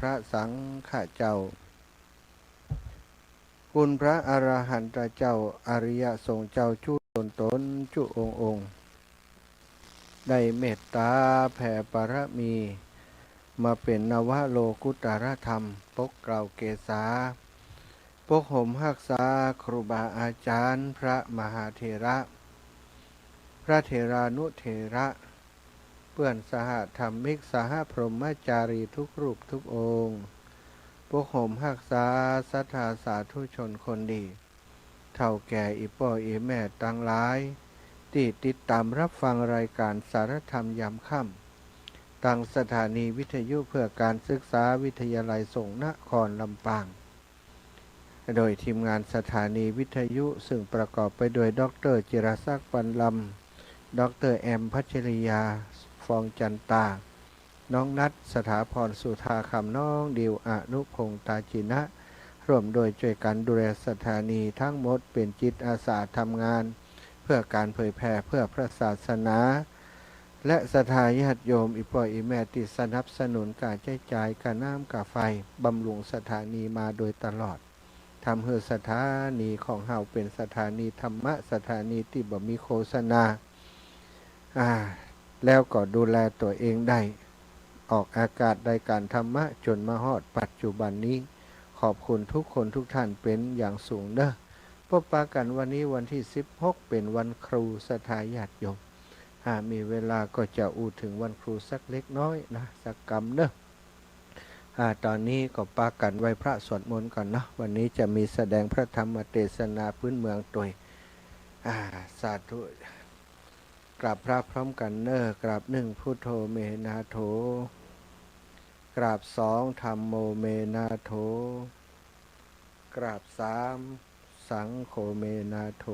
ระสังฆเจ้าคุณพระอรหันตเจ้าอริยสงฆ์เจ้าจุตนจุองค์ได้เมตตาแผ่ปรมีมาเป็นนวโลกุตรธรรมปกเกล่าวเกษาปกห่มหักษาครูบาอาจารย์พระมหาเถระพระเถรานุเถระเพื่อนสหธรรมิกสหพรหมจารีทุกรูปทุกองค์ปกห่มหักษาศรัทธาสาธุชนคนดีเท่าแก่อีป่ออีแม่ตั้งหลายที่ติดตามรับฟังรายการสารธรรมยามค่ำตั้งสถานีวิทยุเพื่อการศึกษาวิทยาลัยสงฆ์นครลำปางโดยทีมงานสถานีวิทยุซึ่งประกอบไปด้วยดร.จิรศักดิ์ ปันลำดร.แอม พัชริยา ฟองจันตาน้องนัทสถาพรสุธาคำน้องดิวอนุพงษ์ตาจินะร่วมโดยช่วยกันดูแลสถานีทั้งหมดเป็นจิตอาสาทำงานเพื่อการเผยแผ่เพื่อพระศาสนาและศรัทธาญาติโยมอีป่ออีแม่ติดสนับสนุนการใช้จ่ายการน้ำกาไฟบำรุงสถานีมาโดยตลอดทำให้สถานีของเฮาเป็นสถานีธรรมะสถานีที่บ่มีโฆษณาแล้วก็ดูแลตัวเองได้ออกอากาศได้การธรรมะจนมาฮอดปัจจุบันนี้ขอบคุณทุกคนทุกท่านเป็นอย่างสูงเด้อพบปะกันวันนี้วันที่16เป็นวันครูศรัทธาญาติโยมมีเวลาก็จะอูถึงวันครูสักเล็กน้อยนะสักกรรมเนอะตอนนี้ก็ปากันไหว้พระสวดมนต์ก่อนเนาะวันนี้จะมีแสดงพระธรรมเทศนาพื้นเมืองตัวยสาธุกราบพระพร้อมกันเนอะกราบหนึ่งพุทโธเมนาโถกราบสองธัมโมเมนาโถกราบสามสังโฆเมนาโถ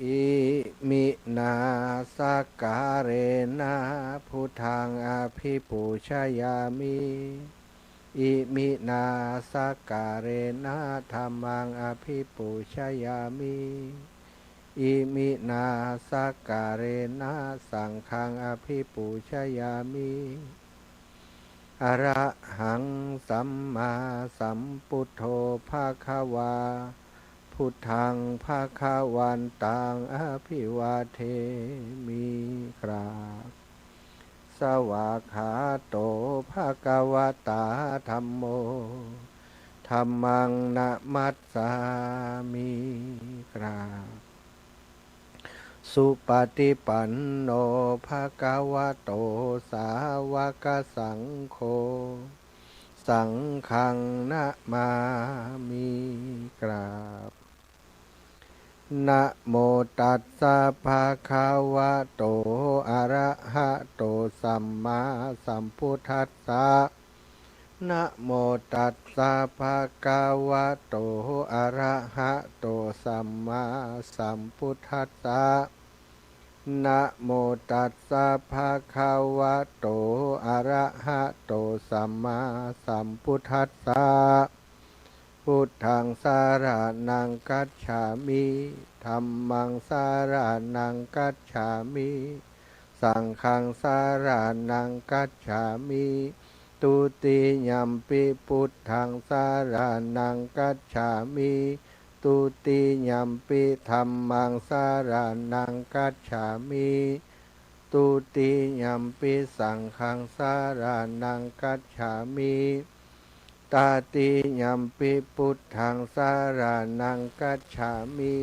อิมินาสการเรนะพุทธังอภิปูชยามิอิมินาสการเรนะธัมมังอภิปูชยามิอิมินาสการเรนะสังฆังอภิปูชยามิอะระหังสัมมาสัมพุทโธภะคะวาพุทธังภะคะวันตังอภิวาเทมิกราบสวากขาโตภะคะวะตาธัมโมธัมมังนะมัสสามิกราบสุปฏิปันโนภะคะวะโตสาวกสังโฆสังฆังนะมามิกราบนะโมตัสสะภะคะวะโตอะระหะโตสัมมาสัมพุทธัสสะนะโมตัสสะภะคะวะโตอะระหะโตสัมมาสัมพุทธัสสะนะโมตัสสะภะคะวะโตอะระหะโตสัมมาสัมพุทธัสสะพุทธังสารนังคัจฉามิธัมมังสารนังคัจฉามิสังฆังสารนังคัจฉามิตุติยัมปิพุทธังสารนังคัจฉามิตุติยัมปิธัมมังสารนังคัจฉามิตุติยัมปิสังฆังสารนังคัจฉามิตาติยัมปิพุทธังสารนังคัจฉามิ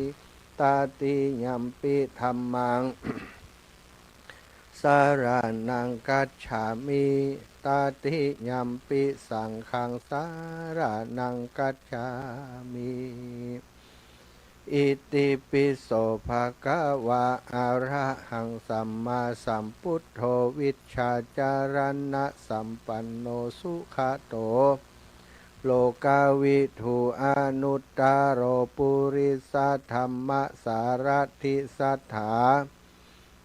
ตาติยัมปิธัมมังสารนังคัจฉามิตาติยัมปิสังฆังสารนังคัจฉามิอิติปิโสภะคะวะอะระหังสัมมาสัมพุทโธวิชชาจารณะสัมปันโนสุขโตโลกาวิทูอนุตตโรปุริสธรรมสารถิสัทธา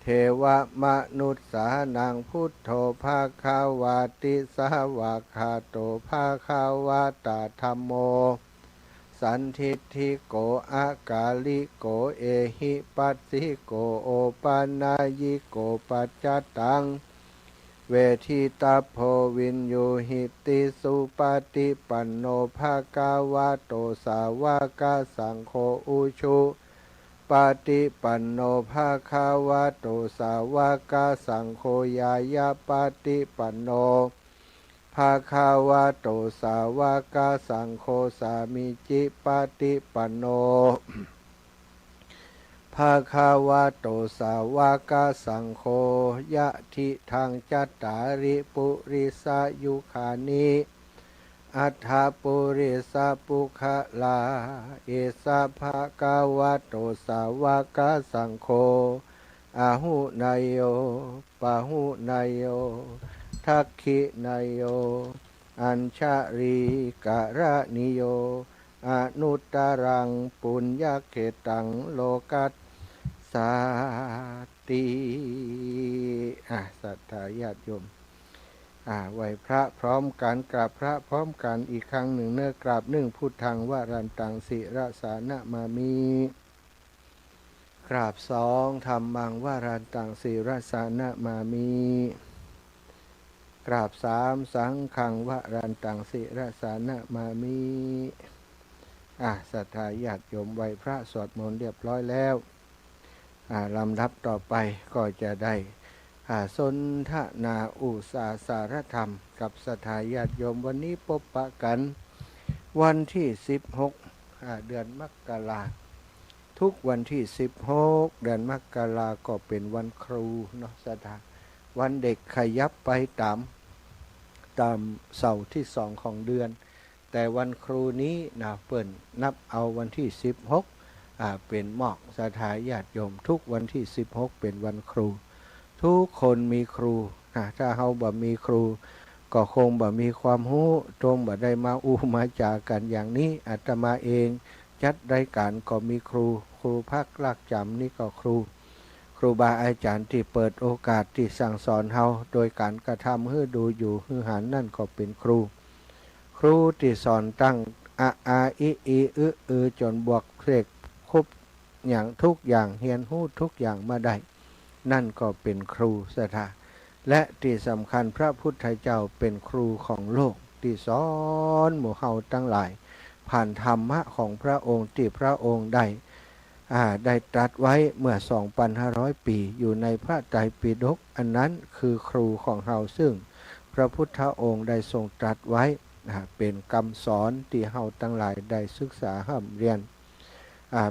เทวมนุษสานังพุทโธภาคาวาติสาวาคาโตภาคาวาตาธัมโมสันทิฏฐิโกอากาลิโกเอหิปัสสิโกโอปานายิโกปัจจตัง เวทิตาโพวินโยหิติสุปฏิปันโนภะคะวะโตสาวกสังโฆอุชุปฏิปันโนภะคะวะโตสาวกสังโฆยายาปฏิปันโนภะคะวะโตสาวกสังโฆสามิจิปฏิปันโนภะคะวะโตสาวกสังโฆยะทิทางจัตตาริปุริสายุคานิอัฏฐปุริสปุคลาเอสะภะคะวะโตสาวกสังโฆอาหุนายโยปะหุนายโยทักขินายโยอัญชริกะระนิโยอนุตตรังปุญญเขตังโลกัสสาติศรัทธาญาติโยมไหวพระพร้อมกันกราบพระพร้อมกันอีกครั้งหนึ่งเนื้อกราบหนึ่งพุทธังวรันตังสิรสานะมามิกราบสองธรรมังวรันตังสิรสานะมามิกราบสามสังฆังวรันตังสิรสานะมามิศรัทธาญาติโยมไหวพระสวดมนต์เรียบร้อยแล้วลำดับต่อไปก็จะได้สนทนาอุสาสารธรรมกับศรัทธาญาติโยมวันนี้พบปะกันวันที่16เดือนมกราทุกวันที่16เดือนมกราก็เป็นวันครูเนาะศรัทธาวันเด็กขยับไปตามเสาร์ที่2ของเดือนแต่วันครูนี้นะเปิ่นนับเอาวันที่16เป็นหมอกศรัทธาญาติโยมทุกวันที่16เป็นวันครูทุกคนมีครูถ้าเฮาบ่มีครูก็คงบ่มีความรู้ตรงบ่ได้มามาจากันอย่างนี้อาตมาเองจัดรายการก็มีครูพักลักจำนี่ก็ครูบาอาจารย์ที่เปิดโอกาสที่สั่งสอนเฮาโดยการกระทำให้ดูอยู่ให้หันนั่นก็เป็นครูที่สอนตั้งอาอิอีอึจนบวกเลขครบอย่างทุกอย่างเฮียนฮู้ทุกอย่างมาได้นั่นก็เป็นครูศรัทธาและที่สำคัญพระพุทธเจ้าเป็นครูของโลกที่สอนหมู่เฮาทั้งหลายผ่านธรรมะของพระองค์ที่พระองค์ได้ตรัสไว้เมื่อ 2,500 ปีอยู่ในพระไตรปิฎกอันนั้นคือครูของเราซึ่งพระพุทธองค์ได้ทรงตรัสไว้เป็นคำสอนที่เฮาทั้งหลายได้ศึกษาห้ำเรียน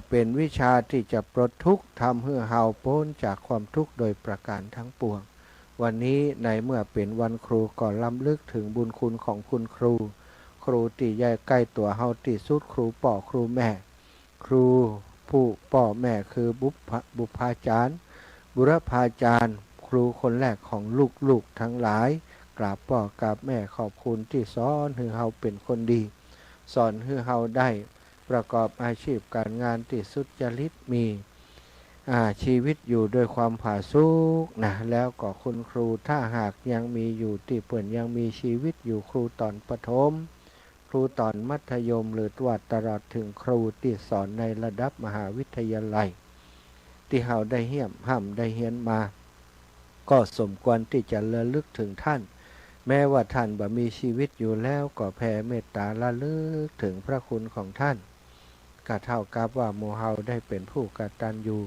เป็นวิชาที่จะปลดทุกข์ทำให้เฮาพ้นจากความทุกข์โดยประการทั้งปวงวันนี้ในเมื่อเป็นวันครูก็ล้ำลึกถึงบุญคุณของคุณครูที่ใหญ่ใกล้ตัวเฮาที่สุดครูพ่อครูแม่ครูผู้พ่อแม่คือบุพาจารย์บุรพาจารย์ครูคนแรกของลูกทั้งหลายกราบพ่อกราบแม่ขอบคุณที่สอนให้เฮาเป็นคนดีสอนให้เฮาได้ประกอบอาชีพการงานที่สุจริตมีชีวิตอยู่ด้วยความผาสุกนะแล้วก็คุณครูถ้าหากยังมีอยู่ที่เปิ่นยังมีชีวิตอยู่ครูตอนประถมครูตอนมัธยมหรือตลอดถึงครูที่สอนในระดับมหาวิทยาลัยที่เฮาได้เฮียมห้ำได้เฮียนมาก็สมควรที่จะระลึกถึงท่านแม้ว่าท่านบ่มีชีวิตอยู่แล้วก็แผ่เมตตาระลึกถึงพระคุณของท่านก็เท่ากับว่าหมู่เฮาได้เป็นผู้กตัญญู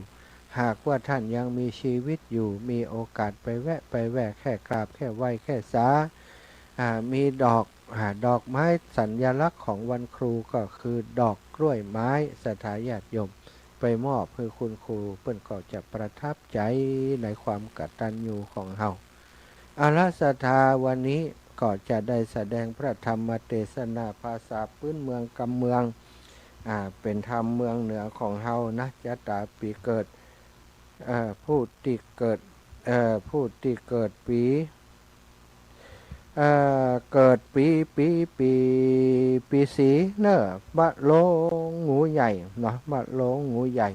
หากว่าท่านยังมีชีวิตอยู่มีโอกาสไปแวะแค่กราบแค่ไหว้แค่สามีดอกไม้สัญลักษณ์ของวันครูก็คือดอกกล้วยไม้ศรัทธาญาติโยมไปมอบให้คุณครูเพิ่นก็จะประทับใจในความกตัญญูของเฮาอาราศรัทธาวันนี้ก็จะได้แสดงพระธรรมเทศนาภาษาพื้นเมืองกำเมืองเป็นธรรมเมืองเหนือของเฮานะจะตาปีเกิดผู้ที่เกิดปีปีสีเนอะมะโลงงูใหญ่เนาะมะโลงงูใหญ่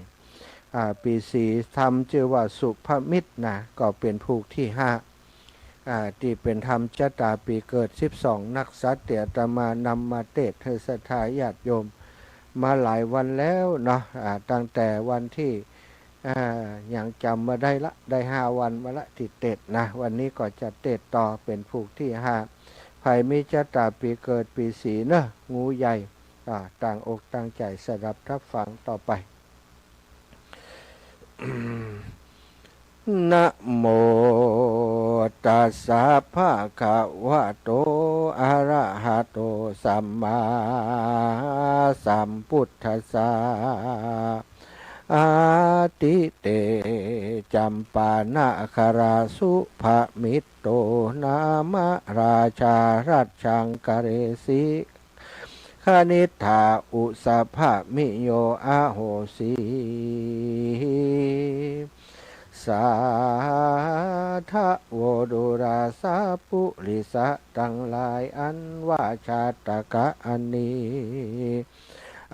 ปีสีทำชื่อว่าสุภมิตรนะก็เป็นผู้ที่5ที่เป็นธรรมชะตาปีเกิด12นักสัตเตียตมานำมาเทศน์ให้ศรัทธาญาติโยมมาหลายวันแล้วเนาะตั้งแต่วันที่ อย่างจำมาได้ละได้5 วันมาละที่เตดนะวันนี้ก็จะเตดต่อเป็นผูกที่5ภัยมิจตาปีเกิดปีสีเนอะงูใหญ่ต่างอกต่างใจสดับรับฟังต่อไป นะโมตัสสะภะคะวะโตอะระหะโตสัมมาสัมพุทธัสสะอาติเตจัมปานะคาราสุภมิตโตนามะราชารัชชังกเรสิคณิธาอุสภะมิโยอาโหสีสาธโวดุราสาปุริสะตั้งหลายอันว่าชาตกะอันนี้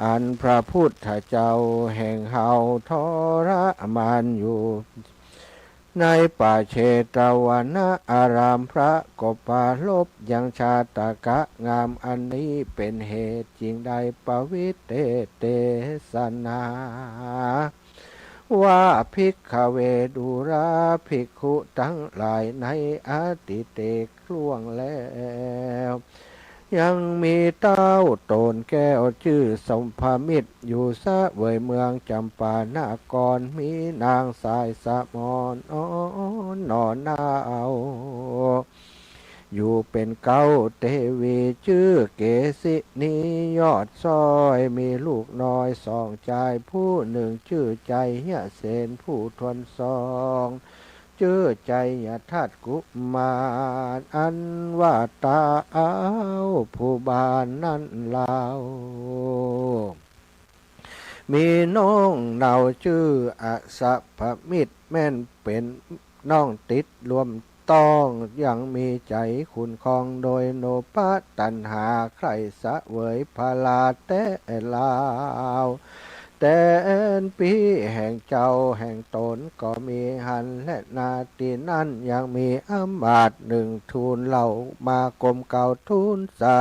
อันพระพุทธเจ้าแห่งเฮาทรมานอยู่ในป่าเชตวันนะอารามพระกบปาลบยังชาตกะงามอันนี้เป็นเหตุจริงใดปวิเตเตสนาว่าภิกขเวดุราภิกขุทั้งหลายในอติเตกล่วงแล้วยังมีเต้าโตนแก้วชื่อสมภมิตรอยู่ซะเวยเมืองจำปานากรมีนางสายสะมอนนอนนาเอาอยู่เป็นเก้าเทวีชื่อเกสินียอดซอยมีลูกน้อยสองใจผู้หนึ่งชื่อใจเฮียเสนผู้ทวนสองชื่อใจยทัดกุมารอันว่าตาเอาผู้บานนั่นลาวมีน้องเนาชื่ออสัพพมิตรแม่นเป็นน้องติดรวมต้องยังมีใจคุณคองโดยโนปะตันหาใครสะเวยพาลาแต่ลาวแต่ปีแห่งเจ้าแห่งตนก็มีหันและนาตีนั่นยังมีอำมาตย์หนึ่งทูลเล่ามากลมเก่าทูลสา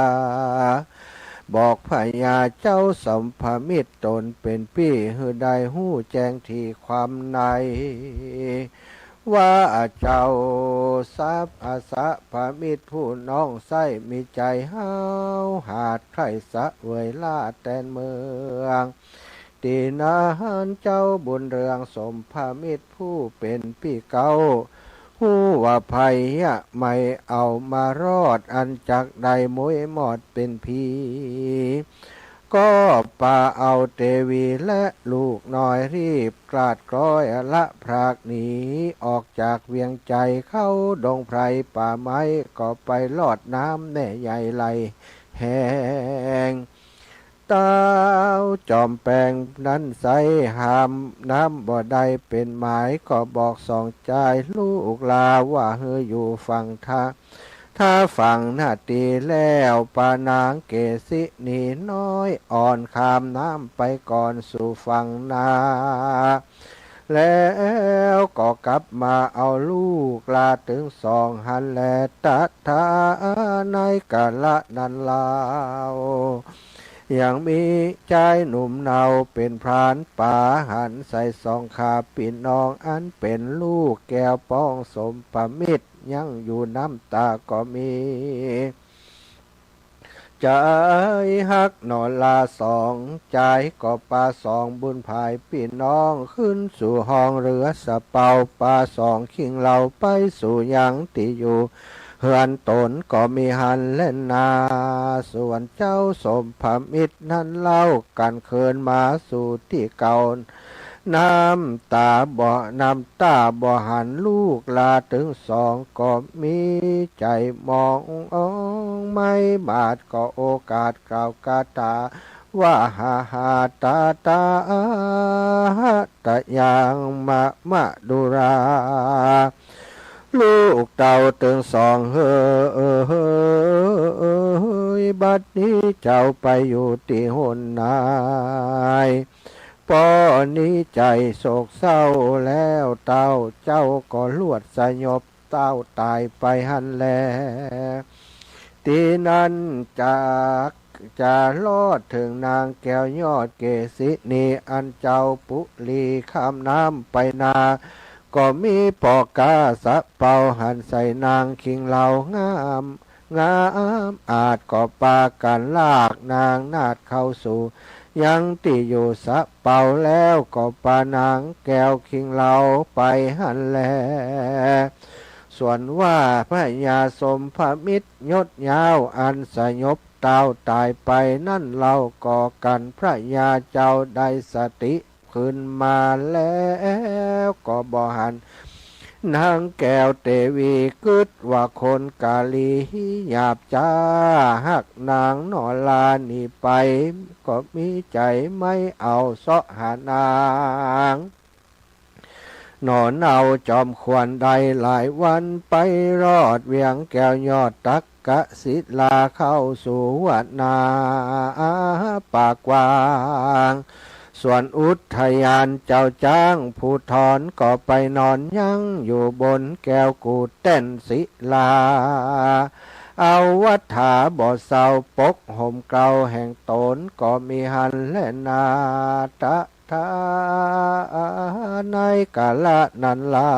บอกพญาเจ้าสัมภมิตรตนเป็นพี่หือใดหู้แจ้งที่ความในว่าเจ้าทรัพย์อาสะภมิตรผู้น้องไส้มีใจห้าวหาดใครสะเวยล่าแตนเมืองตีนาหันเจ้าบุญเรืองสมภมิตรผู้เป็นพี่เก่าหู้ว่าภัยไม่เอามารอดอันจักใดมวยหมอดเป็นพีก็ป่าเอาเตวีและลูกน้อยรีบกราดกร้อยละพรากหนีออกจากเวียงใจเข้าดงไพรป่าไม้ก็ไปลอดน้ำแน่ใหญ่ไหลแห้งเต้าจอมแปลงนั้นใสหามน้ำบ่ได้เป็นหมายก็บอกสองใจลูกลาว่าเฮออยู่ฝั่งถ้าฝั่งหน้าตีแล้วปานางเกสินีน้อยอ่อนข้ามน้ำไปก่อนสู่ฝั่งนาแล้วก็กลับมาเอาลูกลาถึงสองหันแลตัทธาในกาละนันลาวยังมีใจหนุ่มเนาเป็นพรานป่าหันใส่สองขาปิ่นน้องอันเป็นลูกแก้วป้องสมปมิตรยังอยู่น้ำตาก็มีใจฮักนอนลาสองใจก็ปลาสองบุญภายพี่น้องขึ้นสู่ห้องเรือสะเปาปลาสองขิงเราไปสู่ยังติอยู่เฮือนตนก็มีหันเล่นนาส่วนเจ้าสมภมิตรนั้นเล่ากันเคินมาสู่ที่เก่าน้ำตาบ่หันลูกลาถึงสองก็มีใจมองไม่บาดก็โอกาสกล่าวกาตาว่าหาตาตะยังมะดุราลูกเต่าถึงสองเฮ้ยบัดนี้เจ้าไปอยู่ที่หนนายปอนี้ใจโศกเศร้าแล้วเต้าเจ้าก็ลวดสยบเต้าตายไปหันแลตีนั้นจาก จะลอดถึงนางแก้วยอดเกศินีอันเจ้าปุลีข้ามน้ำไปนาก็มีปอกกาสะเป่าหันใส่นางคิงเหล่างามงามอาจก็ปากันลากนางนาดเข้าสู่ยังติอยู่สะเป่าแล้วก็ปานางแก้วคิงเหล่าไปหันแลส่วนว่าพระยาสมพมิตรยศยาวอันสยบเต้าตายไปนั่นเราก่อกันพระยาเจ้าได้สติขึ้นมาแล้วก็บ่หันนางแก้วเตวีกึดว่าคนกาลีหยาบจ้าหักนางนอลานี่ไปก็มีใจไม่เอาเสาะหานางนอนเอาจอมควรใดหลายวันไปรอดเวียงแก้วยอดตักกะศิลาเข้าสู่วัดนาปากกวางส่วนอุทยานเจ้าจ้างผู้ถอนก็ไปนอนยังอยู่บนแก้วกูเต้นศิลาเอาวัฏฐาบ่อเศร้าปกห่มเกลาแห่งตนก็มีหันและนาตะทาในกาละนั้นเล่า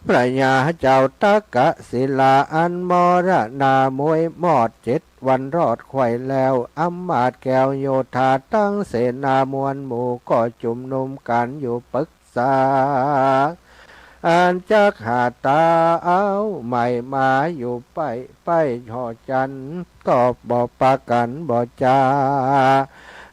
พระยาเจ้าตักกะศิลาอันมรณามวยมอด7 วันรอดไข่แล้วอำมาตย์แก้วโยธาตั้งเสนามวลหมู่ก็จุมนุมกันอยู่ปรึกษาอันจักหาตาเอาใหม่มาอยู่ไปหอจันก็บ่ปากันบ่จา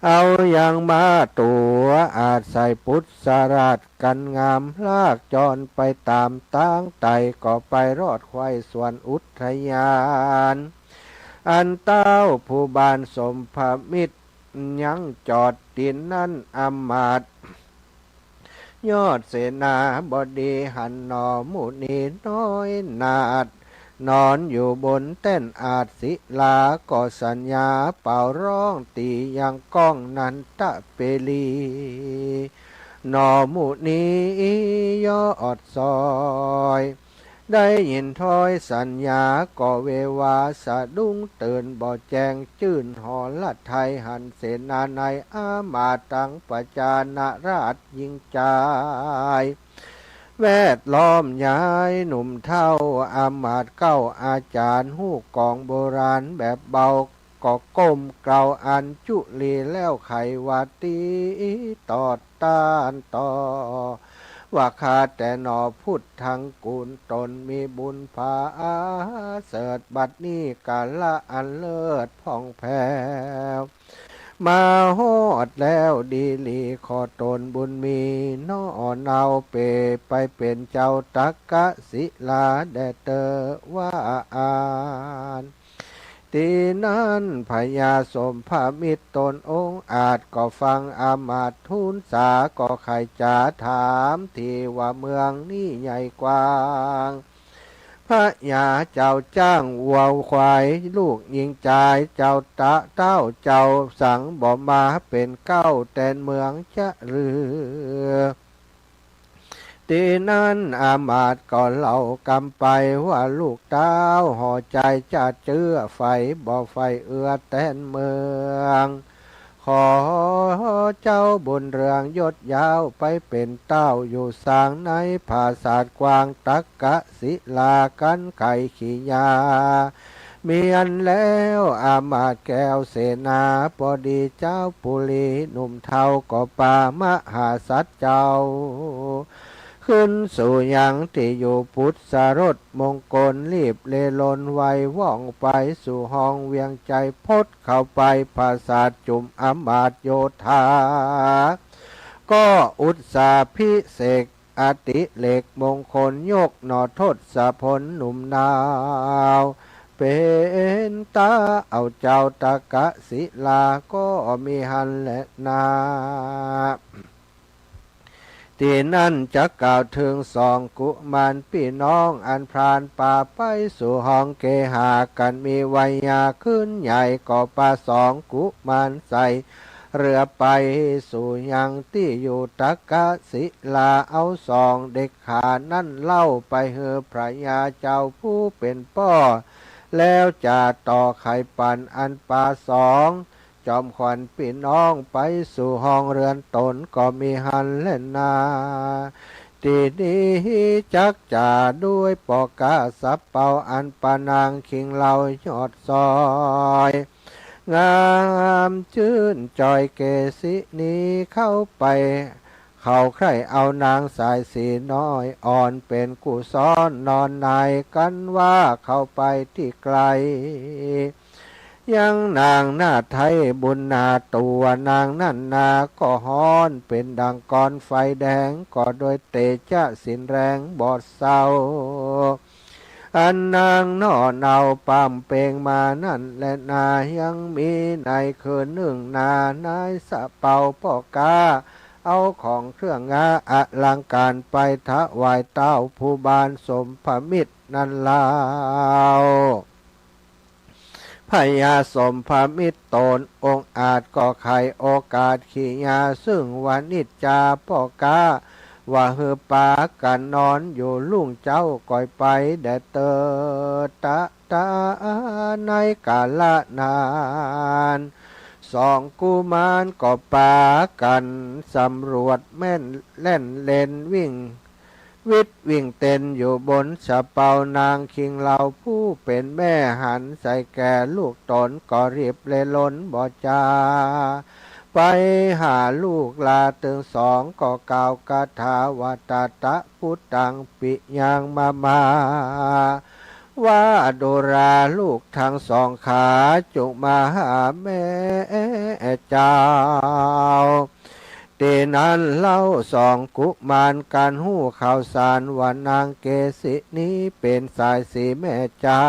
เอาอย่างมาตัวอาจใส่พุทธสราชกันงามลากจรไปตามตั้งไตก็ไปรอดไข่ส่วนอุทยานอันเต้าผู้บานสมภมิตรยังจอดดินนั้นอมาตย์ยอดเสนาบดีหันหนอมุนีน้อยนาดนอนอยู่บนเต้นอาจศิลาก็สัญญาเป่าร้องตียังก้องนันตะเปลีหนอมุนียอดซอยได้ยินถ้อยสัญญาก็เววาสะดุ้งตื่นบ่แจงจื่นหอละไทยหันเสนาในอามาตังปจานาราชยิงใจแวดล้อมย้ายหนุ่มเท่าอามาตย์เก้าอาจารย์หู้กองโบราณแบบเบาก็ก้มเกลาอันจุลีแล้วไขวัตีต่อต้านต่อว่าข้าแต่หนอพุทธทางกุลตนมีบุญพาเสดบัดนี้กาละอันเลิศผ่องแผ้วมาฮอดแล้วดีลีขอตนบุญมีน้อเนาเปไปเป็นเจ้าตักกะศิลาแดเตอว่าอ่านตีนั้นพญาสมภามิตรตนองค์อาจก็ฟังอามาตย์ทูลสาก็ใครจะถามที่ว่าเมืองนี้ใหญ่กว้างพระยาเจ้าจ้างวัวควายลูกยิงใจเจ้าตะเต้าเจ้าสั่งบ่มาเป็นเก้าแตนเมืองจะเรือตีนั้นอามาตย์ก็เล่ากำไปว่าลูกเต้าห่อใจจะเจื้อไฟบ่ไฟเอื้อแตนเมืองขอเจ้าบุญเรืองยศยาวไปเป็นเต้าอยู่สางในภาษาทกวางตักกะศิลากันไก่ขียาเมียนแล้วอามาตย์แก้วเสนาพอดีเจ้าปุรีหนุ่มเทาก็ปามหาสัตว์เจ้าขึ้นสู่ยังที่อยู่พุทธรสมงคลรีบเลลนไวว่องไปสู่ห้องเวียงใจพดเข้าไปภาษาจุมอมาตย์โยธาก็อุตสาพิเศษอติเหล็กมงคลยกหนอทศพลหนุ่มนาวเป็นตาเอาเจ้าตะกะศิลาก็มีหันและนาที่นั่นจะกล่าวถึงสองกุมารพี่น้องอันพรานป่าไปสู่ห้องเกหากันมีวัยยาขึ้นใหญ่ก็ปาสองกุมารใส่เรือไปสู่ยังที่อยู่ตะกะศิลาเอาสองเด็กขานั่นเล่าไปเฮอพระยาเจ้าผู้เป็นพ่อ แล้วจะต่อไข่ปันอันปาสองจอมขวัญพี่น้องไปสู่ห้องเรือนตนก็มีหันเล่นนาทีนี้จักจ่าด้วยปอกาสับเป่าอันปานางคิงเหล่ายอดซอยงามชื่นจอยเกศินี้เข้าไปเขาใครเอานางสายสีน้อยอ่อนเป็นกุซ้อนนอนนายกันว่าเข้าไปที่ไกลยังนางหน้าไทยบุญนาตัวนางนั่นนาก็ฮ้อนเป็นดังก้อนไฟแดงก็โดยเตจะสินแรงบอดเศร้าอันนางนอเนาปั๊มเปงมานั่นและนายังมีในคืนหนึ่งนานายสะเป่าปอกาเอาของเครื่องงาอลังการไปถวายเต้าผู้บานสมพมิตรนันลาวพญาสมพมิตรตนองค์อาจก็ไขโอกาสขีญาซึ่งวันนิจจาปอกาว่าเฮือปากันนอนอยู่ลุงเจ้าก่อยไปแดดเตอตะตาในกาละนานสองกุมารก็ปากันสำรวจแม่นเล่นเล่นวิ่งเต้นอยู่บนสะเปานางคิงเหล่าผู้เป็นแม่หันใส่แก่ลูกตนก็รีบเลยล้นบ่จาไปหาลูกลาตึงสองก็กล่าวคาถาวาตาตะพุทธังปิยังมาว่าโดราลูกทั้งสองขาจุมาหาแม่เจ้าตีนั้นเล่าสองกุมารการหู้ข่าวสารว่านางเกศินี้เป็นสายสีแม่เจ้า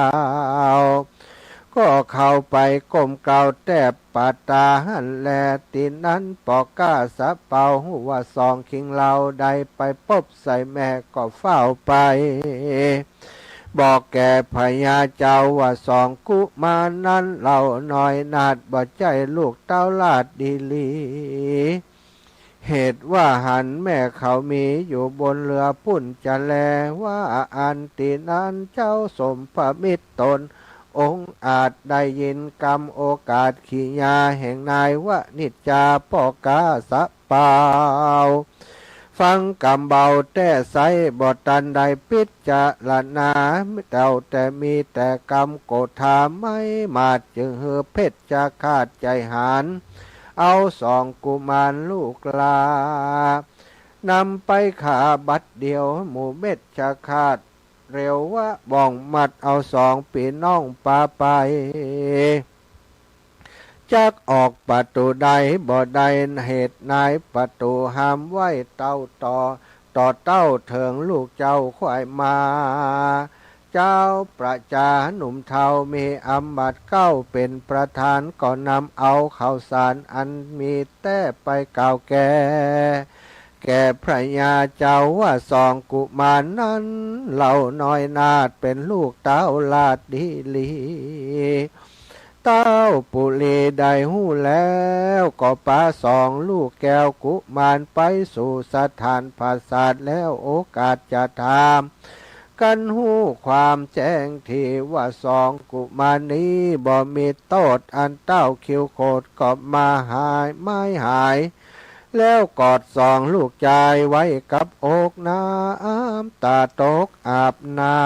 ก็เข้าไปก้มเกลาแทบปาตาหันแลตีนั้นปอกก้าสะเป่าหูว่าสองคิงเราใดไปพบใส่แม่ก็เฝ้าไปบอกแก่พญาเจ้าว่าสองกุมารนั้นเราน้อยนาดบ่ใจลูกเต้าลาดดีลีเหตุว่าหันแม่เขามีอยู่บนเรือปุ่นจะแลว่าอันตีนั้นเจ้าสมพมิตรตนองค์อาจได้ยินกรรมโอกาสขีญาแห่งนายวนิจจาปอกาสะเปาฟังกำเบาแต่ใสบทตันใดพิจารณาแต่มีแต่กรรมโกธาไม่มาดจึงเฮือเพชรจะขาดใจหารเอาสองกุมารลูกลานำไปขาบัดเดียวหมู่เม็ดจะขาดเร็วว่าบ้องมัดเอาสองปีน้องปาไปจักออกประตูใดบ่ใดเหตุนายประตูห้ามไว้เต้าต่อเต้าเถิงลูกเจ้าควายมาเจ้าประจาหนุ่มเทามีอำบัดเก้าเป็นประธานก็นำเอาข้าวสารอันมีแต่ไปเก่าแก่พระยาเจ้าว่าสองกุมารนั้นเหล่าน้อยนาดเป็นลูกเต้าลาดดีลีเต้าปุรีได้หู้แล้วก็ปาสองลูกแก้วกุมารไปสู่สถานภาษาทแล้วโอกาสจะถามกันหู้ความแจ้งที่ว่าสองกุมารนี้บ่มีโทษอันเต้าคิวโคดก็มาหายไม่หายแล้วกอดสองลูกชายไว้กับอกน้ำตาตกอาบนา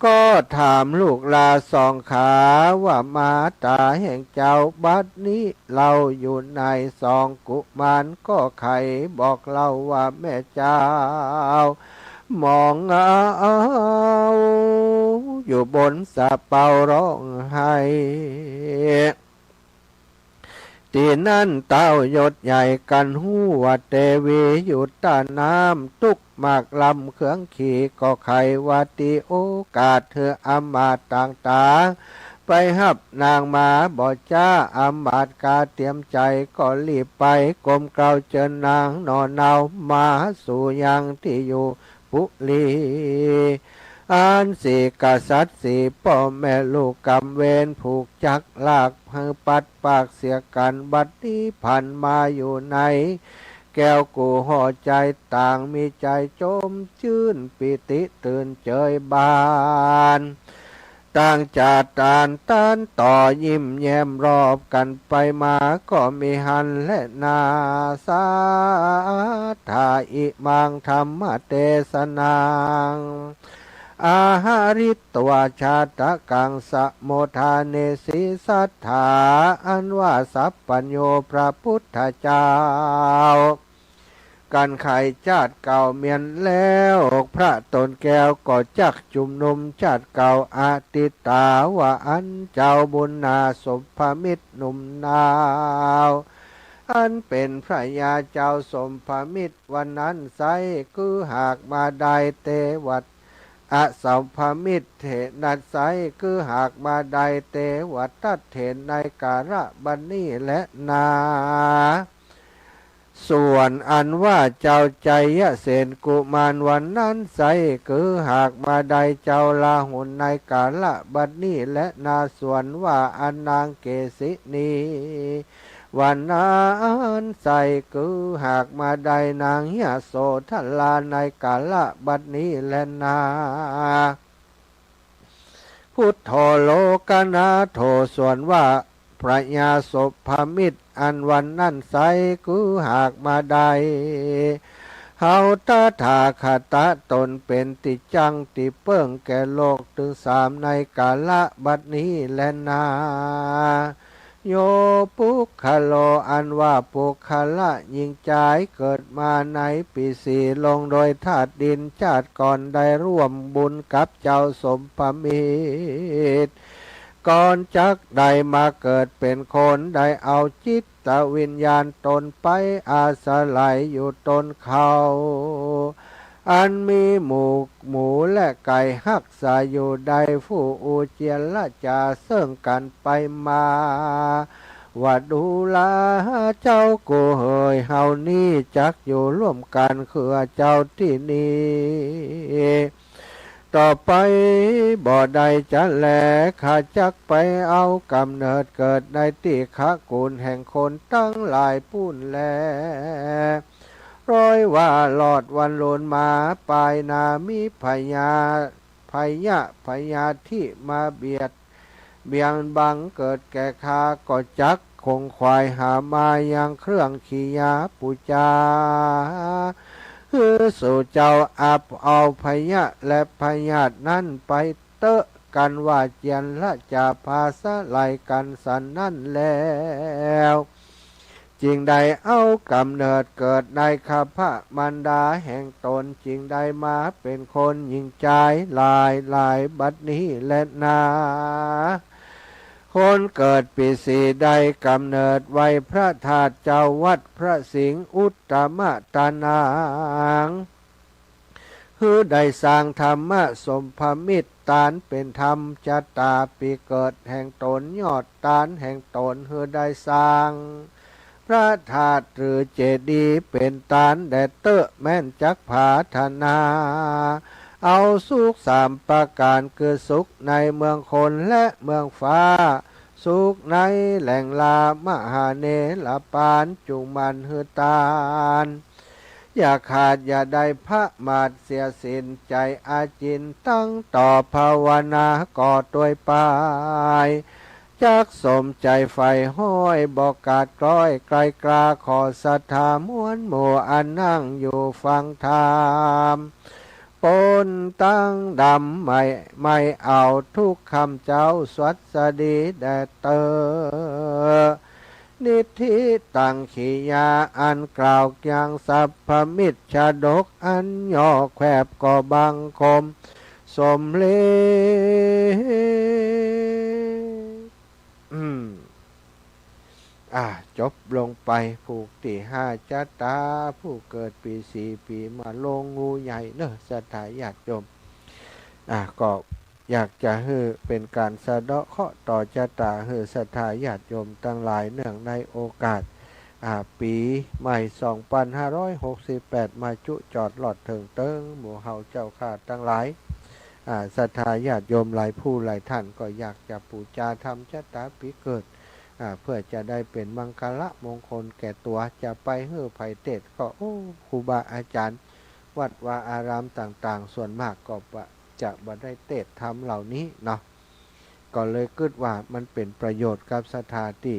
ก็ถามลูกลาสองขาว่ามาตาแห่งเจ้าบัดนี้เราอยู่ในสองกุมารก็ไขบอกเราว่าแม่เจ้ามองเอาอยู่บนสะเปาร้องไห้ตีนั่นเต้ายศใหญ่กันหูว่าเตวีอยู่ต้าน้ำตุกมากลำเครื่องขี่ก็ไขว่าตีโอกาสเธออำมาตต่างตาไปหับนางมาบ่จ้าอำมาตกาเตรียมใจก็รีบไปกลมเกลาเจอนางนอนเนามาสู่ยังที่อยู่ปุลีอันสี่กษัตริย์สี่พ่อแม่ลูกกำเวรผูกจักลากให้ปัดปากเสียกันบัดนี้ผ่านมาอยู่ในแก้วกูห่อใจต่างมีใจจมชื่นปิติตื่นเจยบาน ต่างจากตานต้านต่อยิ้มแย้มรอบกันไปมาก็มีหันและนาสาธาอิมังธรรมเทศนังอาหาริตวาชาตะกังสะโมทาเนสิสัทธาอันว่าสัพปัญโยพระพุทธเจ้าการไข่ชาติเก่าเมียนแล้วพระตนแก้วก็จักจุมนุมชาติเก่าอาติตาว่าอันเจ้าบุญนาสมภมิตรหนุ่มนาวอันเป็นพระยาเจ้าสมภมิตรวันนั้นไซคือหากมาได้เตวัดอสัมภมิตรเถนัดไซคือหากมาได้เตวัดตัดเถนในการะบันนี้และนาส่วนอันว่าเจ้าใจยะเสนกุมารวันนั้นใสคือหากมาได้เจ้าลาหุนในกาละบัดนี้และนาส่วนว่าอันนางเกศินีวันนั้นใสคือหากมาได้นางยโสธลาในกาละบัดนี้และนาพุทโธโลกนาโทส่วนว่าพระญาสพมิตรอันวันนั้นไสคือหากมาได้เฮาตถาคตตนเป็นติจังติเปิ้งแก่โลกถึงสามในกาละบัดนี้และนาโยปุคโลอันว่าปุคละยิงใจเกิดมาในปีสีลงโดยธาตุดินชาติก่อนได้ร่วมบุญกับเจ้าสมภมิตรก่อนจักได้มาเกิดเป็นคนได้เอาจิตวิญญาณตนไปอาศัยอยู่ตนเขาอันมีหมูและไก่หักษาอยู่ได้ผู้อุเจียนละจาเสื่องกันไปมาว่าดูลาเจ้ากูเฮยเฮานี่จักอยู่ร่วมกันคือเจ้าที่นี่ต่อไปบ่ได้จะแลข้าจักไปเอากำเนิดเกิดในที่ขะกูลแห่งคนตั้งหลายปุ้นแลร้อยว่าหลอดวันโลนมาปลายนามีพญาที่มาเบียงบังเกิดแก่ข้าก็จักคงควายหามายังเครื่องขียาปุจาสู่เจ้าอับเอาพญะและพญาตนั้นไปเตอะกันว่าเจียนละจะพาสะไลกันสันนั่นแล้วจริงใดเอากำเนิดเกิดในข้าพระมารดาแห่งตนจริงใดมาเป็นคนหญิงใจลายบัดนี้และนาคนเกิดปีสีใดกำเนิดไว้พระธาตุเจ้าวัดพระสิงห์อุตตมตานางคือได้สร้างธรรมะสมภมิตรตานเป็นธรรมจตาปีเกิดแห่งตนยอดตานแห่งตนคือได้สร้างพระธาตุหรือเจดีย์เป็นตานแดดเตอะแม่นจักผาธนาเอาสุขสามประการคือสุขในเมืองคนและเมืองฟ้าสุขในแหล่งลามหาเนลปานจุงมันหือตานอย่าขาดอย่าได้พระมาดเสียสินใจอาจินตั้งต่อภาวนาก่อตัวปายจักสมใจไฟห้อยบอกกาดกร้อยไกลกลาขอศรัทธามวลหมู่อันนั่งอยู่ฟังธรรมปนตั้งดำไม่เอาทุกคำเจ้าสวัสดีแด่เตอนิธิตังขียาอันกล่าวอย่างสัพพมิตรชาดกอันย่อแควบก่อบังคมสมเลจบลงไปผูกที่5จัตตาผู้เกิดปี4ปีมาลงงูใหญ่เนอะสถาญาติโยมก็อยากจะให้เป็นการสะเดาะเคราะห์ต่อชะตาให้ศรัทธาญาติโยมทั้งหลายเนื่องในโอกาสปีใหม่2568มาจุจอดหลอดถึงเติ้งหมู่เฮาเจ้าข้าทั้งหลายศรัทธาญาติโยมหลายผู้หลายท่านก็อยากจะปูจาทำชะตาปีเกิดเพื่อจะได้เป็นมังคละมงคลแก่ตัวจะไปเฮือไผ่เทศก็ครูบาอาจารย์วัดวาอารามต่างๆส่วนมากก็จะบ่ได้เทศธรรมเหล่านี้เนาะ ก็เลยคิดว่ามันเป็นประโยชน์กับสถานที่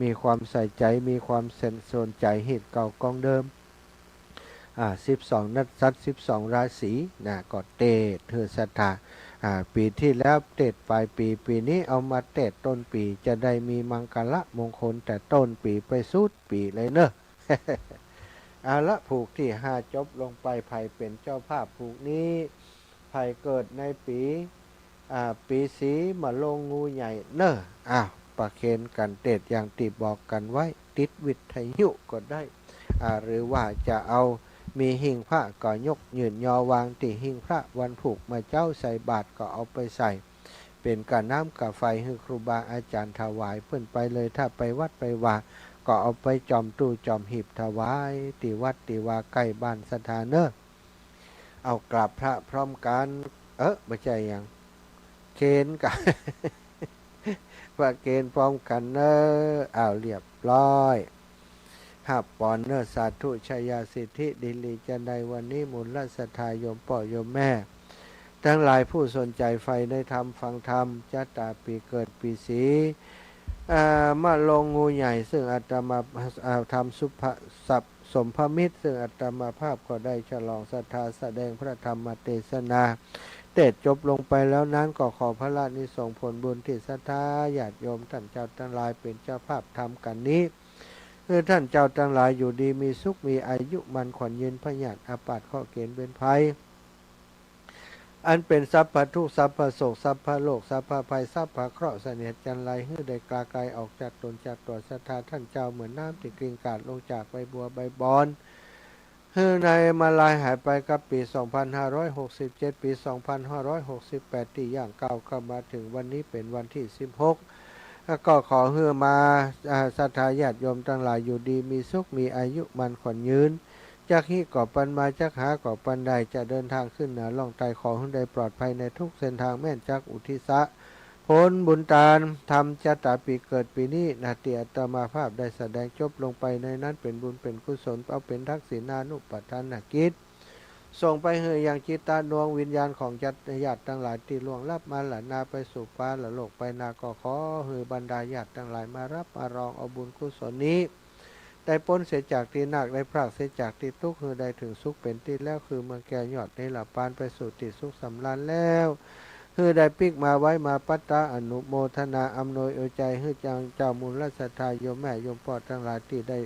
มีความใส่ใจมีความสนใจเหตุเก่ากองเดิม12นักษัตริย์12ราศีนะก็เตะเธอศรัทธาปีที่แล้วเตะปลายปีปีนี้เอามาเตะต้นปีจะได้มีมังกรมงคลแต่ต้นปีไปสุดปีเลยเนอะ เอาละผูกที่5จบลงไปไผ่เป็นเจ้าภาพผูกนี้ไผ่เกิดในปีสีมาลงงูใหญ่เนอะประเคนกันเตะอย่างติบอกกันไว้ติดวิทยุก็ได้หรือว่าจะเอามีหิ้งพระก็ยกยืนยอวางติหิ้งพระวันผูกมาเจ้าใส่บาตรก็เอาไปใส่เป็นกาน้ำกาไฟให้ครูบาอาจารย์ถวายเพื่อนไปเลยถ้าไปวัดไปว่าก็เอาไปจอมตู้จอมหีบถวายติวัดติวาใกล้บ้านสถานเนอเอากราบพระพร้อมกันไม่ใช่ยังเคนกัน ว่าเกณฑ์พร้อมกันเนอเรียบร้อยหับปอนเนอสาธุชัยสิทธิดิลีจันใดวันนี้มูลรัศทายมป่อโยมแม่ทั้งหลายผู้สนใจใฝ่ในธรรมฟังธรรมจัตตาปีเกิดปีสีมาลงงูใหญ่ซึ่งอาตมาทำสุภสัพสมภมิตรซึ่งอาตมาภาพก็ได้ฉลองศรัทธาแสดงพระธรรมเทศนาเตจจบลงไปแล้วนั้นก็ขอพระราชนิสงส์ผลบุญที่ศรัทธาญาติโยมท่านเจ้าทั้งหลายเป็นเจ้าภาพทำกันนี้ท่านเจ้าทั้งหลายอยู่ดีมีสุขมีอายุมันขวัญยืนพยาธิอาพาธข้อเกณฑ์เป็นภัยอันเป็นทรัพย์ทุกข์ทรัพย์โศกทรัพย์โลกทรัพย์ภัยทรัพย์เคราะห์เสนียดจันไรให้ได้กลาไกลออกจากตนจากตัวศรัทธาท่านเจ้าเหมือนน้ำที่กลิ่นกาดลงจากใบบัวใบบอนในมาลายหายไปกับปี 2567 ปี 2568 ที่ย่างก้าวเข้ามาถึงวันนี้เป็นวันที่ 16ก็ขอเฮือมาศรัทธาญาติโยมทั้งหลายอยู่ดีมีสุขมีอายุมันขวัญยืนจากที่ก่อปันมาจากหาก่อปันใดจะเดินทางขึ้นเหนือล่องไต่ขอให้ได้ปลอดภัยในทุกเส้นทางแม่นจากอุทิศะผลบุญตาลทำจัตตาปีเกิดปีนี้นาเตียตมาภาพได้แสดงจบลงไปในนั้นเป็นบุญเป็นกุศลเอาเป็นทักษิณานุปัฏฐานกิจส่งไปเฮยยังจิตตาดวงวิญญาณของญาติทั้งหลายที่ล่วงลับมาหละนาไปสู่ฟ้าละโลกไปนาก็ขอเฮยบรรดาญาติทั้งหลายมารับมารองเอาบุญกุศลนี้ได้พ้นเสียจากที่นักได้พรากเสียจากที่ทุกข์คือได้ถึงสุขเป็นที่แล้วคือเมืองแก่ยอดในหลับปานไปสู่ที่สุขสำราญแล้วคือได้ปิกมาไว้มาปัตตาอนุโมทนาอำนวยอวยใจให้เจ้ามูลรัศทายโยมแม่โยมพ่อทั้งหลายที่ได้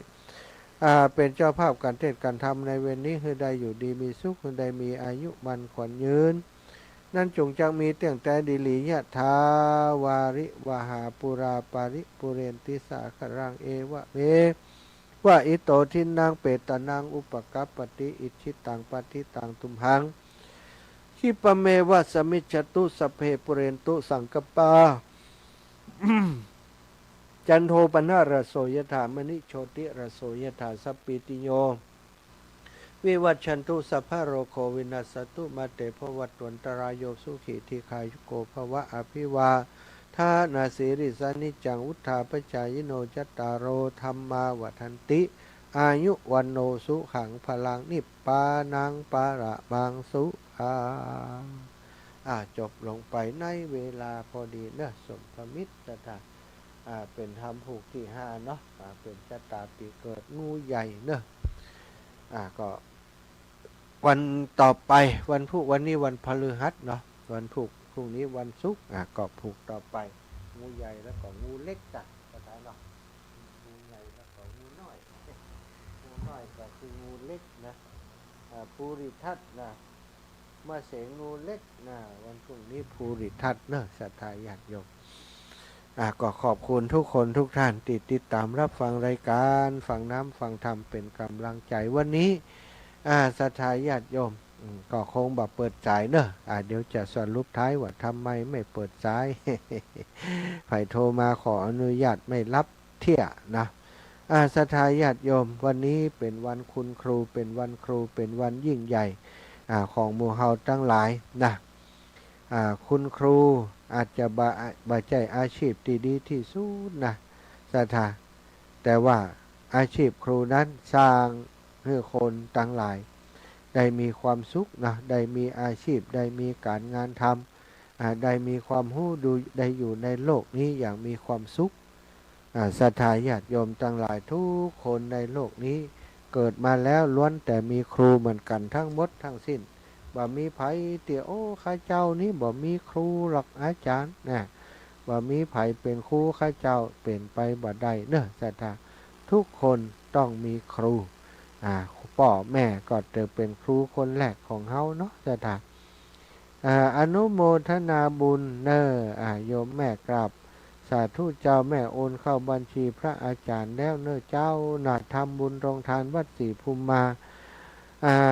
เป็นเจ้าภาพการเทศน์การทำในเวรนี้คือได้อยู่ดีมีสุขคือได้มีอายุมันขวัญยืนนั่นจงจังมีเตียงแต่ดิลียะทาวาริวหาปุราปาริปุเรนติสาครังเอวะเมว่าอิโตทินนางเปตนางอุปกัปปติอิชิตังปฏิตังตุมหังขิปเมวะสมิจฉตุสเพปุเรนตุสังกปา จันโทปนะระโสยถามณิโชติระโสยถาสัพปิติโยวิวัชชันตุสัพพะโรโควินัสตุมาเตภวัตวันตรายโยสุขีทีคายุโกภวะอภิวาทานาสิริสานิจังอุทธาปจายโนจัตตารโอธรรมาวัฏันติอายุวันโนสุขังพลังนิพปานังปาระบังสุขังจบลงไปในเวลาพอดีเนอะสมภมิตรเป็นธรรมผูกที่5เนาะเป็นชะตาปีเกิดงูใหญ่เนอะก็วันต่อไปวันนี้วันพฤหัสเนาะวันผูกพรุ่งนี้วันศุกร์ก็ผูกต่อไปงูใหญ่แล้วก็งูเล็กจ้ะก็ได้เนาะงูใหญ่แล้วก็งูน้อยงูน้อยก็คืองูเล็กนะภูริทัตนะมาเสงงูเล็กนะวันพรุ่งนี้ภูริทัตเนอะศรัทธาญาติโยมก็ขอบคุณทุกคนทุกท่านติดตามรับฟังรายการฟังน้ำฟังธรรมเป็นกำลังใจวันนี้ศรัทธาญาติโยมก็คงแบบเปิดสายเนอะเดี๋ยวจะสรุปท้ายว่าทำไมไม่เปิดสาย ใครโทรมาขออนุญาตไม่รับเที่ยนะศรัทธาญาติโยมวันนี้เป็นวันคุณครูเป็นวันครูเป็นวันยิ่งใหญ่ของหมู่เฮาทั้งหลายนะคุณครูอาจจะบาใจอาชีพที่ดีที่สุดนะศรัทธาแต่ว่าอาชีพครูนั้นสร้างให้คนทั้งหลายได้มีความสุขนะได้มีอาชีพได้มีการงานท ได้มีความรู้ดูได้อยู่ในโลกนี้อย่างมีความสุขศรัทธาญาติโยมทั้งหลายทุกคนในโลกนี้เกิดมาแล้วล้วนแต่มีครูเหมือนกันทั้งหมดทั้งสิ้นบ่มีไผเตี่ยโอ้ข้าเจ้านี่บ่มีครูหรอกอาจารย์นะบ่มีไผเป็นครูข้าเจ้าเป็นไปบ่ได้เนอะศรัทธาทุกคนต้องมีครูพ่อแม่ก็จะเป็นครูคนแรกของเฮาเนาะศรัทธาอนุโมทนาบุญเนอโยมแม่กราบสาธุเจ้าแม่โอนเข้าบัญชีพระอาจารย์แล้วเนอเจ้าน่ะทำบุญโรงทานวัดศรีภูมิมา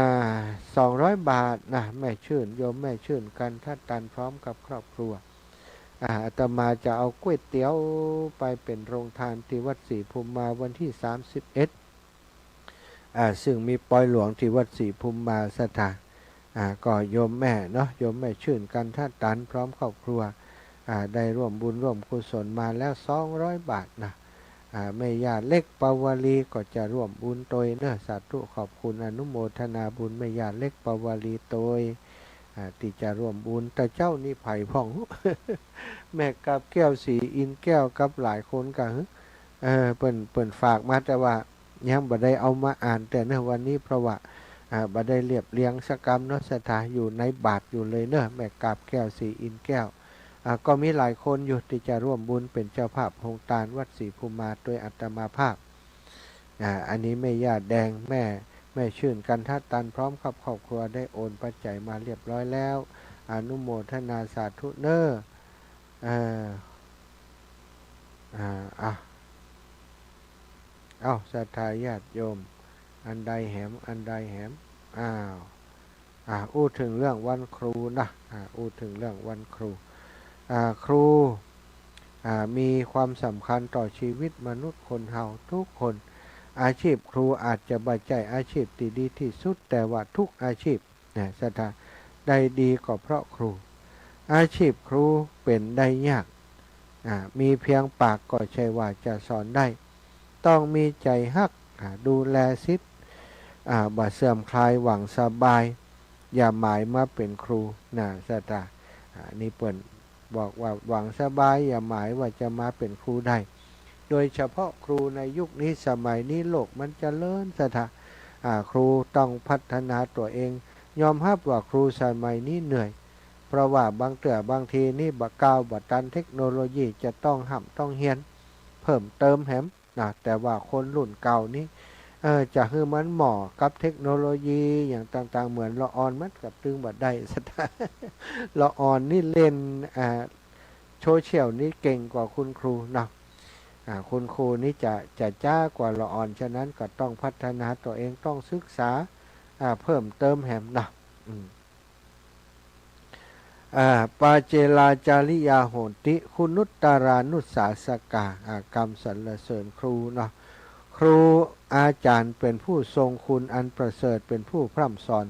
200 บาทนะแม่ชื่นโยมแม่ชื่นกันทัดตันพร้อมกับครอบครัวอาตมาจะเอาก๋วยเตี๋ยวไปเป็นโรงทานที่วัดศรีภูมิมาวันที่31ซึ่งมีปอยหลวงที่วัดศรีภูมิมาสถานก็โยมแม่เนาะโยมแม่ชื่นกันทัดตันพร้อมครอบครัวได้ร่วมบุญร่วมกุศลมาแล้ว200 บาทนะแม่ย่าเล็กปาวลีก็จะร่วมบุญโดยเนื้อสาธุขอบคุณอนุโมทนาบุญแม่ย่าเล็กปาวลีโดยที่จะร่วมบุญแต่เจ้านี่ไผ่พ่อง แม่กับแก้วสีอินแก้วกับหลายคนกันเปิ่นฝากมาแต่ว่ายังบ่ได้เอามาอ่านแต่เนื้อวันนี้เพราะว่าบ่ได้เรียบเรียงสกรรมเนาะสถาอยู่ในบาทอยู่เลยเนอะแม่กาบแก้วสีอินแก้วก็มีหลายคนอยู่ที่จะร่วมบุญเป็นเจ้าภาพโครงการวัดศรีภูมิมาโดยอัตมาภาพอันนี้แม่ย่าแดงแม่ชื่นกันทัดตันพร้อมกับครอบครัวได้โอนปัจจัยมาเรียบร้อยแล้วอนุโมทนาสาธุเนอเอาศรัทธาญาติโยมอันใดแหมอันใดแหมอู้ถึงเรื่องวันครูนะอู้ถึงเรื่องวันครูครูมีความสำคัญต่อชีวิตมนุษย์คนเฮาทุกคนอาชีพครูอาจจะบัจจัยอาชีพที่ดีที่สุดแต่ว่าทุกอาชีพศรัทธาได้ดีก็เพราะครูอาชีพครูเป็นได้ยากมีเพียงปากก็ใช่ว่าจะสอนได้ต้องมีใจฮักดูแลศิษย์บ่เสื่อมคลายหวังสบายอย่าหมายมาเป็นครูศรัทธานี่เปิ่นบอกว่าหวังสบายอย่าหมายว่าจะมาเป็นครูได้โดยเฉพาะครูในยุคนี้สมัยนี้โลกมันเจริญศรัทธาครูต้องพัฒนาตัวเองยอมรับว่าครูสมัยนี้เหนื่อยเพราะว่าบางทีนี่บะก้าวบะตันเทคโนโลยีจะต้องห้ำต้องเฮียนเพิ่มเติมแหมแต่ว่าคนรุ่นเก่านี้จะให้มันเหมาะกับเทคโนโลยีอย่างต่างๆเหมือนละออนมันกับตึงบัดได้สถานละออนนี่เล่นโซเชียลนี่เก่งกว่าคุณครูนะคุณครูนี่จะจ้ากว่าละออนฉะนั้นก็ต้องพัฒนาตัวเองต้องศึกษาเพิ่มเติมแหมนะปาเจลาจาริยาโหติคุณนุตตารานุสาสกากรรมสรรเสริญครูเนาะครูอาจารย์เป็นผู้ทรงคุณอันประเสริฐเป็นผู้พร่ำสอน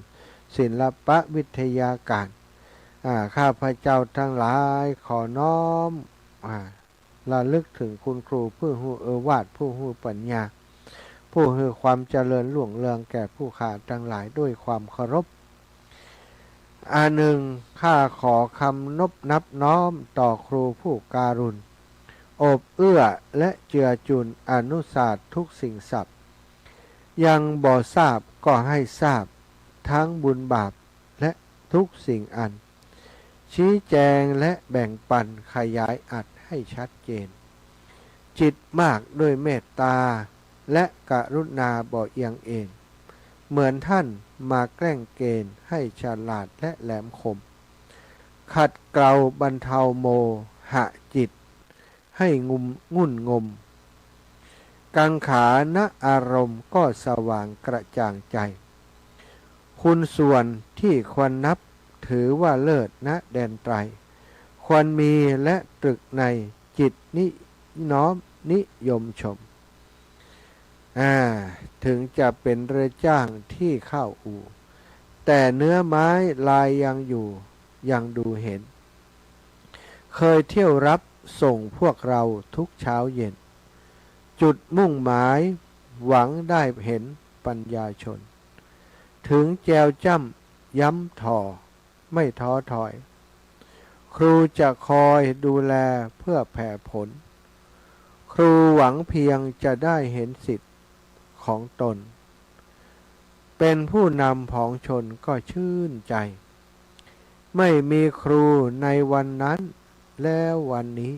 ศิลปวิทยาการข้าพเจ้าทั้งหลายขอน้อมระลึกถึงคุณครูผู้หูวาดผู้หูปัญญาผู้ให้ความเจริญหลวงเรืองแก่ผู้ข้าทั้งหลายด้วยความเคารพหนึ่งข้าขอคำนบนับน้อมต่อครูผู้การุณอบเอื้อและเจือจุนอนุสาสทุกสิ่งศัพท์ยังบ่ทราบก็ให้ทราบทั้งบุญบาปและทุกสิ่งอันชี้แจงและแบ่งปันขยายอัดให้ชัดเจนจิตมากด้วยเมตตาและกรุณาบ่เอียงเองเหมือนท่านมาแกล้งเกณฑ์ให้ฉลาดและแหลมคมขัดเกลาบรรเทาโมหะจิตให้งุ่นงมกังขาณอารมณ์ก็สว่างกระจ่างใจคุณส่วนที่ควรนับถือว่าเลิศณแดนไตรควรมีและตรึกในจิตนิน้อมนิยมชมถึงจะเป็นเรือจ้างที่เข้าอู่แต่เนื้อไม้ลายยังอยู่ยังดูเห็นเคยเที่ยวรับส่งพวกเราทุกเช้าเย็นจุดมุ่งหมายหวังได้เห็นปัญญาชนถึงแจวจ้ำย้ำถ่อไม่ท้อถอย ครูจะคอยดูแลเพื่อแผ่ผลครูหวังเพียงจะได้เห็นสิทธิ์ของตนเป็นผู้นำผองชนก็ชื่นใจไม่มีครูในวันนั้นแล้ววันนี้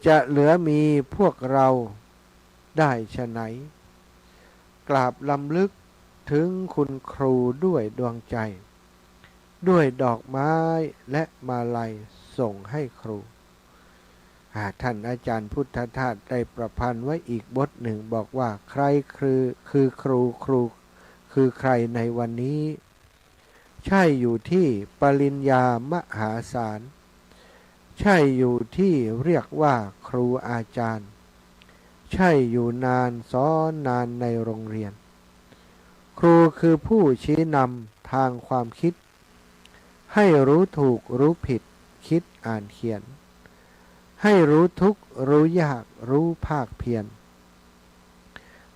จะเหลือมีพวกเราได้ฉะไหนกราบลำลึกถึงคุณครูด้วยดวงใจด้วยดอกไม้และมาลัยส่งให้ครูท่านอาจารย์พุทธทาสได้ประพันธ์ไว้อีกบทหนึ่งบอกว่าใครคือครูคือใครในวันนี้ใช่อยู่ที่ปริญญามหาศาลใช่อยู่ที่เรียกว่าครูอาจารย์ใช่อยู่นานสอนนานในโรงเรียนครูคือผู้ชี้นำทางความคิดให้รู้ถูกรู้ผิดคิดอ่านเขียนให้รู้ทุกข์รู้ยากรู้ภาคเพียร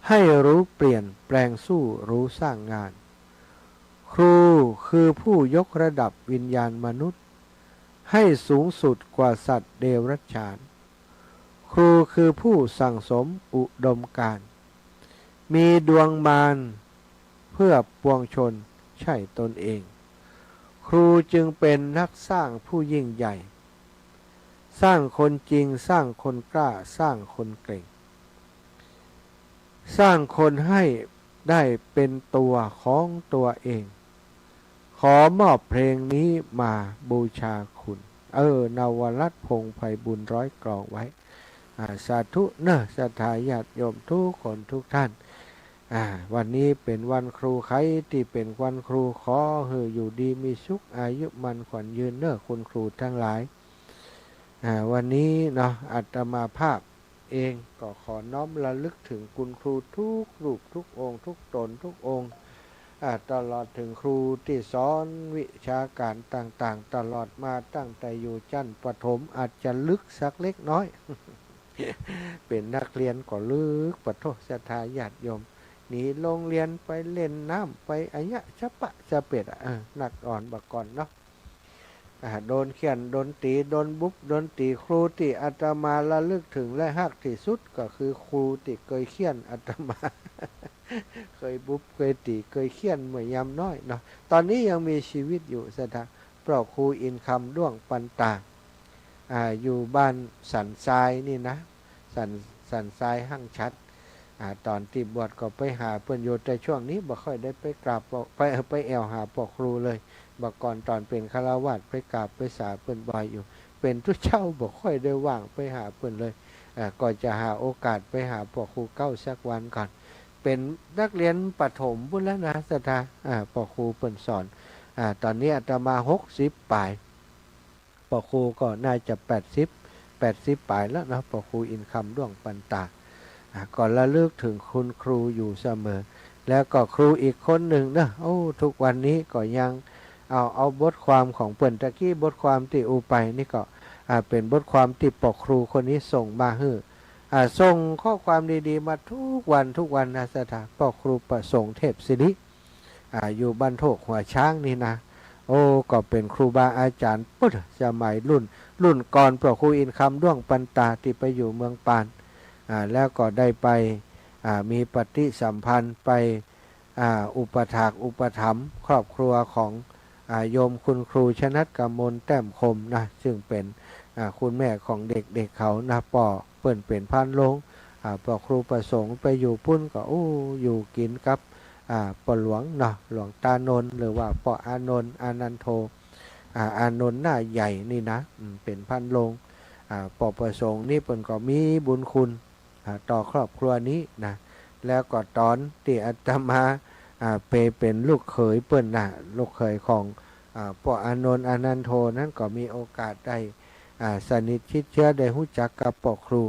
ให้รู้เปลี่ยนแปลงสู้รู้สร้างงานครูคือผู้ยกระดับวิญญาณมนุษย์ให้สูงสุดกว่าสัตว์เดรัจฉานครูคือผู้สั่งสมอุดมการณ์มีดวงมารเพื่อปวงชนใช่ตนเองครูจึงเป็นนักสร้างผู้ยิ่งใหญ่สร้างคนจริงสร้างคนกล้าสร้างคนเก่งสร้างคนให้ได้เป็นตัวของตัวเองขอมอบเพลงนี้มาบูชาคุณนวรัตน์พงษ์ไพบุญร้อยกลองไว้สาธุเนอะศรัทธาญาติโยมทุกคนทุกท่านวันนี้เป็นวันครูใครที่เป็นวันครูขอให้อยู่ดีมีสุขอายุมันขวัญยืนเนอะคุณครูทั้งหลายวันนี้เนาะอาตมาภาพเองก็ขอน้อมระลึกถึงคุณครูทุกรูปทุกองค์ทุกตนทุกองค์ตลอดถึงครูที่สอนวิชาการต่างๆตลอดมาตั้งแต่อยู่ชั้นประถมอาจจะลึกสักเล็กน้อย เป็นนักเรียนก็ลึกปะโทศรัทธาญาติโยมหนีโรงเรียนไปเล่นน้ำไปอายะชะปะชะเป็ดนักอ่อนบักก่อนเนาะโดนเขียนโดนตีโดนบุ๊บโดนตีครูที่อาตมาระลึกถึงและฮักที่สุดก็คือครูที่เคยเขียนอาตมา เคยบุ๊บเคยตีเคยเขียนเมื่อยามน้อยเนาะตอนนี้ยังมีชีวิตอยู่สถาเพราะครูอินคำด้วงปันตาอยู่บ้านสันทรายนี่นะสันทรายหั่งชัดตอนที่บวชก็ไปหาเพื่อนโยแต่ช่วงนี้บ่ค่อยได้ไปกราบไปแอวหาปอครูเลยบ่ก่อนตอนเป็นฆราวาสไปกราบไปสาเพื่อนบ่อยอยู่เป็นทุกเจ้าบ่ค่อยได้ว่างไปหาเพื่อนเลยก็จะหาโอกาสไปหาปอครูเก้าสักวันก่อนเป็นนักเรียนประถมพุ่นแล้วนะสถาปอครูเพื่อนสอนตอนนี้อาตมา60ปลายปอครูก็น่าจะ80ปลายแล้วนะปอครูอินคำด้วงปันตาก่อนระลึกถึงคุณครูอยู่เสมอแล้วก็ครูอีกคนหนึ่งนะทุกวันนี้ก็ยังเอาบทความของเปิ่นตะกี้บทความที่อูไปนี่ก็เป็นบทความที่ปกครูคนนี้ส่งมาให้ส่งข้อความดีๆมาทุกวันนะสถาปกครูประสงค์เทพศิริอยู่บ้านโถกหัวช้างนี่นะก็เป็นครูบาอาจารย์ปุ๊บสมัยรุ่นก่อนปกครูอินคำด้วงปันตาที่ไปอยู่เมืองปานแล้วก็ได้ไปมีปฏิสัมพันธ์ไปอุปถากอุปถัมภ์ครอบครัวของโยมคุณครูชนัดกมลแต้มคมนะซึ่งเป็นคุณแม่ของเด็กเขานะป่อเปิ่นเป็นพันลงปอครูประสงค์ไปอยู่พุ่นก็อยู่กินกับปอหลวงเนาะหลวงตานนท์หรือว่าปออานนท์อานันโทอานนท์หน้าใหญ่นี่นะเป็นพันลงปอประสงค์นี่เปิ่นก็มีบุญคุณต่อครอบครัวนี้นะแล้วก็ตอนที่อาตมาเป็นลูกเขยเปิ้นนะลูกเขยของปออานนท์อานันโทนั้นก็มีโอกาสได้สนิทชิดเชื้อได้รู้จักกับปอครู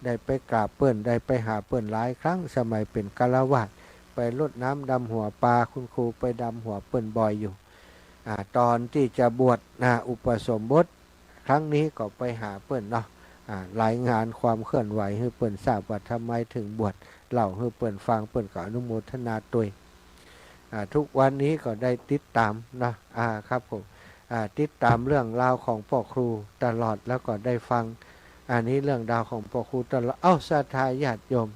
ได้ไปกราบเปิ้นได้ไปหาเปิ้นหลายครั้งสมัยเป็นฆราวาสไปรดน้ำดำหัวปลาคุณครูไปดำหัวเปิ้นบ่อยอยู่ตอนที่จะบวชอุปสมบทครั้งนี้ก็ไปหาเปิ้นเนาะรายงานความเคลื่อนไหวให้เปิ้นทราบว่าทำไมถึงบวชเล่าให้เปิ้นฟังเปิ้นก็อนุโมทนาด้วยทุกวันนี้ก็ได้ติดตามนะครับผม ติดตามเรื่องราวของพ่อครูตลอดแล้วก็ได้ฟังอันนี้เรื่องราวของพ่อครูตลอดศรัทธาญาติโยม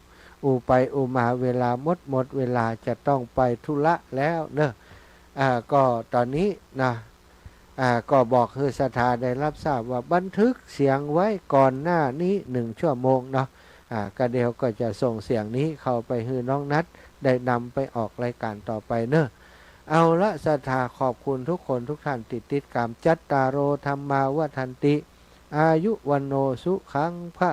ไปมาเวลาหมดเวลาจะต้องไปธุระแล้วเนอะก็ตอนนี้นะก็บอกคือศรัทธาได้รับทราบว่าบันทึกเสียงไว้ก่อนหน้านี้1 ชั่วโมงเนาะก็เดี๋ยวก็จะส่งเสียงนี้เข้าไปให้น้องนัดได้นำไปออกรายการต่อไปเนอะเอาละศรัทธาขอบคุณทุกคนทุกท่านติดตามจัตตารโอธรรมาวัฏันติอายุวันโนสุขังพระ